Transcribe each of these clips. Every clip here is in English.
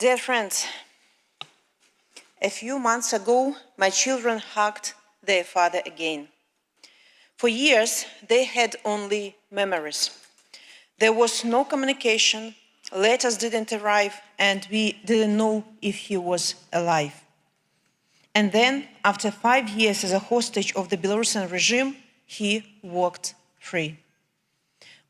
Dear friends, a few months ago, my children hugged their father again. For years, they had only memories. There was no communication, letters didn't arrive, and we didn't know if he was alive. And then, after 5 years as a hostage of the Belarusian regime, he walked free.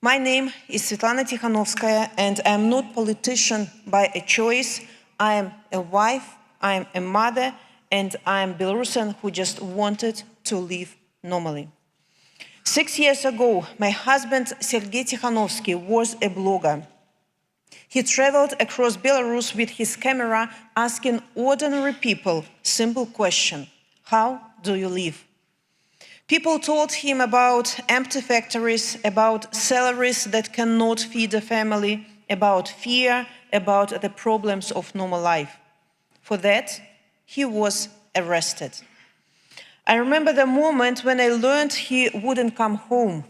My name is Svetlana Tikhanovskaya, and I am not a politician by a choice. I am a wife, I am a mother, and I am Belarusian who just wanted to live normally. 6 years ago, my husband Sergei Tikhanovsky was a blogger. He traveled across Belarus with his camera asking ordinary people simple question: how do you live? People told him about empty factories, about salaries that cannot feed a family, about fear, about the problems of normal life. For that, he was arrested. I remember the moment when I learned he wouldn't come home.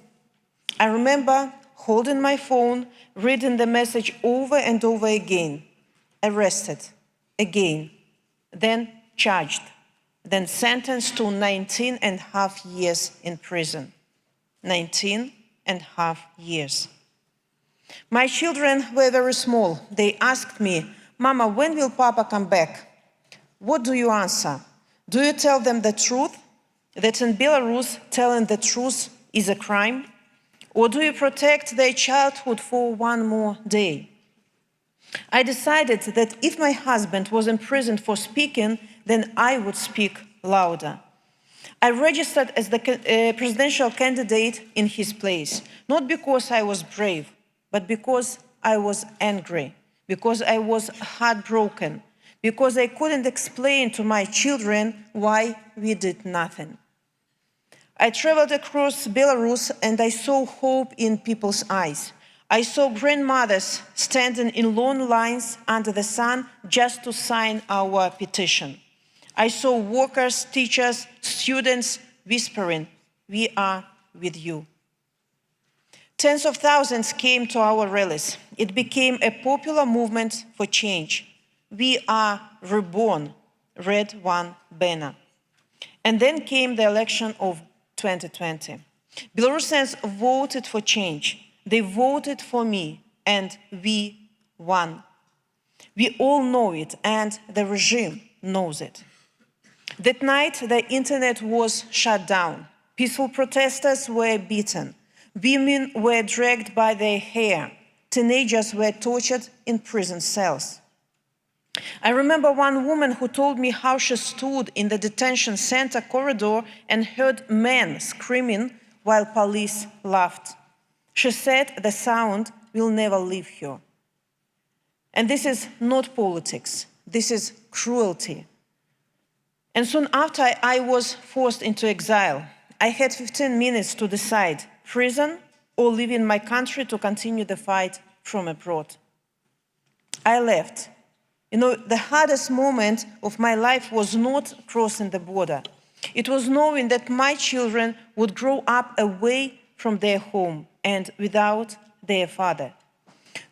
I remember holding my phone, reading the message over and over again. Arrested, again, then charged, then sentenced to 19.5 years in prison. 19.5 years. My children were very small. They asked me, "Mama, when will Papa come back?" What do you answer? Do you tell them the truth? That in Belarus, telling the truth is a crime? Or do you protect their childhood for one more day? I decided that if my husband was imprisoned for speaking, then I would speak louder. I registered as the presidential candidate in his place, not because I was brave, but because I was angry, because I was heartbroken, because I couldn't explain to my children why we did nothing. I traveled across Belarus and I saw hope in people's eyes. I saw grandmothers standing in long lines under the sun just to sign our petition. I saw workers, teachers, students whispering, "We are with you." Tens of thousands came to our rallies. It became a popular movement for change. We are reborn, Red One banner. And then came the election of 2020. Belarusians voted for change. They voted for me, and we won. We all know it, and the regime knows it. That night, the internet was shut down. Peaceful protesters were beaten. Women were dragged by their hair. Teenagers were tortured in prison cells. I remember one woman who told me how she stood in the detention center corridor and heard men screaming while police laughed. She said the sound will never leave her. And this is not politics. This is cruelty. And soon after, I was forced into exile. I had 15 minutes to decide: prison or live in my country to continue the fight from abroad. I left. You know, the hardest moment of my life was not crossing the border. It was knowing that my children would grow up away from their home and without their father.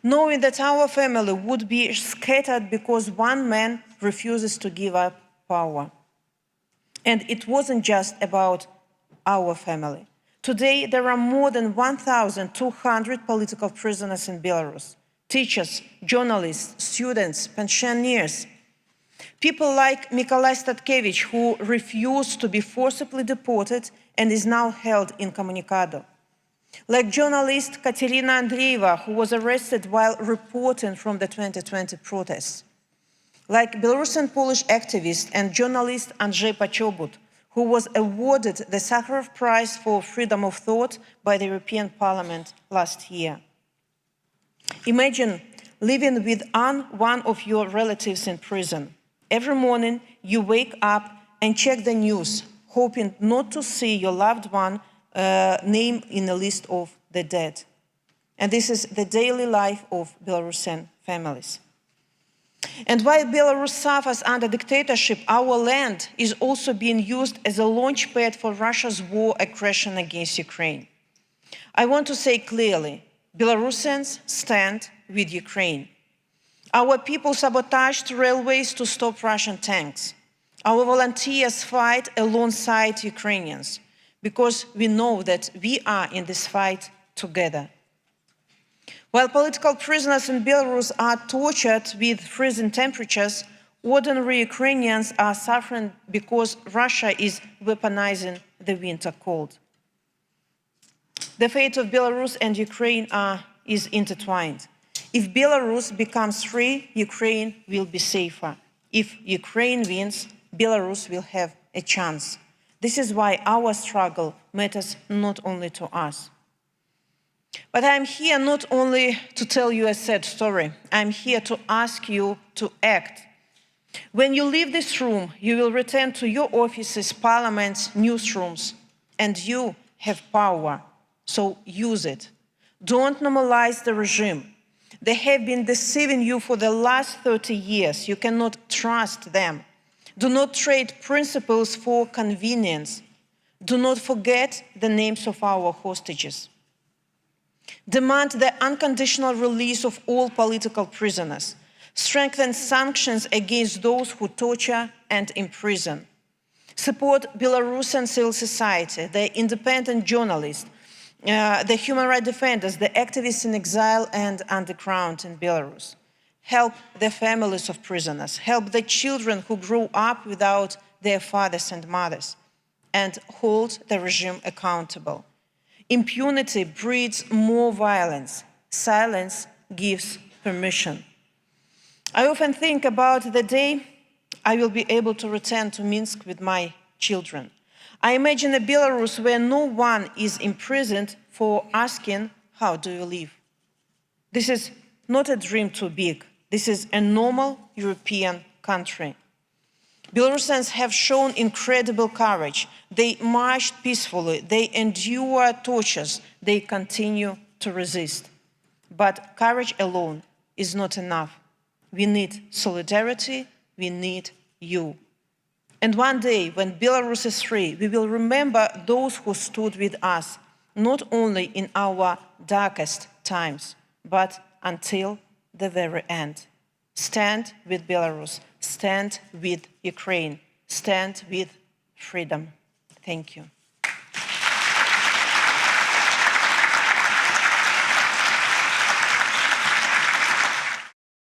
Knowing that our family would be scattered because one man refuses to give up power. And it wasn't just about our family. Today, there are more than 1,200 political prisoners in Belarus. Teachers, journalists, students, pensioners. People like Mykolai Statkevich, who refused to be forcibly deported and is now held incommunicado. Like journalist Katerina Andreeva, who was arrested while reporting from the 2020 protests. Like Belarusian Polish activist and journalist Andrzej Poczobut, who was awarded the Sakharov Prize for Freedom of Thought by the European Parliament last year. Imagine living with one of your relatives in prison. Every morning you wake up and check the news, hoping not to see your loved one name in the list of the dead. And this is the daily life of Belarusian families. And while Belarus suffers under dictatorship, our land is also being used as a launchpad for Russia's war aggression against Ukraine. I want to say clearly, Belarusians stand with Ukraine. Our people sabotaged railways to stop Russian tanks. Our volunteers fight alongside Ukrainians because we know that we are in this fight together. While political prisoners in Belarus are tortured with freezing temperatures, ordinary Ukrainians are suffering because Russia is weaponizing the winter cold. The fate of Belarus and Ukraine is intertwined. If Belarus becomes free, Ukraine will be safer. If Ukraine wins, Belarus will have a chance. This is why our struggle matters not only to us. But I'm here not only to tell you a sad story, I'm here to ask you to act. When you leave this room, you will return to your offices, parliaments, newsrooms, and you have power, so use it. Don't normalize the regime. They have been deceiving you for the last 30 years. You cannot trust them. Do not trade principles for convenience. Do not forget the names of our hostages. Demand the unconditional release of all political prisoners. Strengthen sanctions against those who torture and imprison. Support Belarusian civil society, the independent journalists, the human rights defenders, the activists in exile and underground in Belarus. Help the families of prisoners. Help the children who grew up without their fathers and mothers. And hold the regime accountable. Impunity breeds more violence. Silence gives permission. I often think about the day I will be able to return to Minsk with my children. I imagine a Belarus where no one is imprisoned for asking, how do you live? This is not a dream too big. This is a normal European country. Belarusians have shown incredible courage. They marched peacefully. They endure tortures. They continue to resist. But courage alone is not enough. We need solidarity. We need you. And one day, when Belarus is free, we will remember those who stood with us, not only in our darkest times, but until the very end. Stand with Belarus. Stand with Ukraine. Stand with freedom. Thank you.